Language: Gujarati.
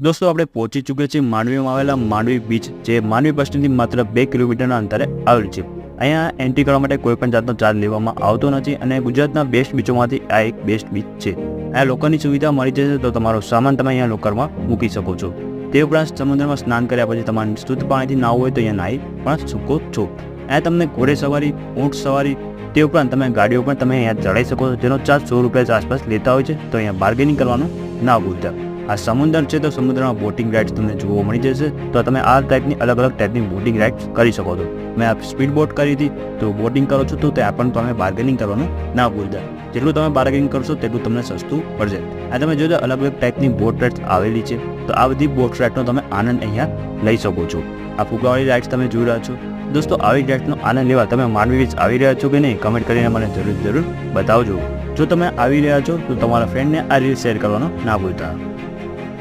દોસ્તો આપણે પહોંચી ચૂક્યા છીએ માંડવીમાં આવેલા માંડવી બીચ, જે માંડવી બસ સ્ટેન્ડથી માત્ર 2 કિલોમીટરના અંતરે આવેલ છે. અહીંયા એન્ટ્રી કરવા માટે કોઈ પણ જાતનો ચાર્જ લેવામાં આવતો નથી અને ગુજરાતના બેસ્ટ બીચોમાંથી આ એક બેસ્ટ બીચ છે. અહીંયા લોકરની સુવિધા મળી જશે તો તમારો સામાન તમે અહીંયા લોકરમાં મૂકી શકો છો. તે ઉપરાંત સમુદ્રમાં સ્નાન કર્યા પછી તમારે શુદ્ધ પાણીથી નાહવું હોય તો અહીંયા નાહી પણ શકો છો. અહીંયા તમને ઘોડે સવારી, ઊંટ સવારી, તે ઉપરાંત તમે ગાડીઓ પણ તમે અહીંયા ચડાવી શકો છો, જેનો ચાર્જ 100 રૂપિયા આસપાસ લેતા હોય છે. તો અહીંયા બાર્ગેનિંગ કરવાનું ના ભૂલતા. આ સમુદ્ર છે તો સમુદ્રમાં બોટિંગ રાઇડ્સ તમને જોવા મળી જશે. તો તમે આ ટાઈપની અલગ અલગ ટાઈપની બોટિંગ રાઇડ્સ કરી શકો છો. મેં આ સ્પીડ બોટ કરી હતી, તો બોટિંગ કરો છો તો ત્યાં પણ તમે બાર્ગેનિંગ કરવાનું ના ભૂલતા. જેટલું તમે બાર્ગેનિંગ કરશો તેટલું તમને સસ્તું પડશે. આ તમે જોજો અલગ અલગ ટાઈપની બોટ રાઇડ્સ આવેલી છે. તો આ બધી બોટ રાઇડનો તમે આનંદ અહીંયા લઈ શકો છો. આ ફુગાવાળી રાઇડ્સ તમે જોઈ રહ્યા છો. દોસ્તો આવી રાઇડ્સનો આનંદ લેવા તમે માંડવી બીચ આવી રહ્યા છો કે નહીં, કમેન્ટ કરીને મને જરૂર બતાવજો. જો તમે આવી રહ્યા છો તો તમારા ફ્રેન્ડને આ રીલ શેર કરવાનું ના ભૂલતા.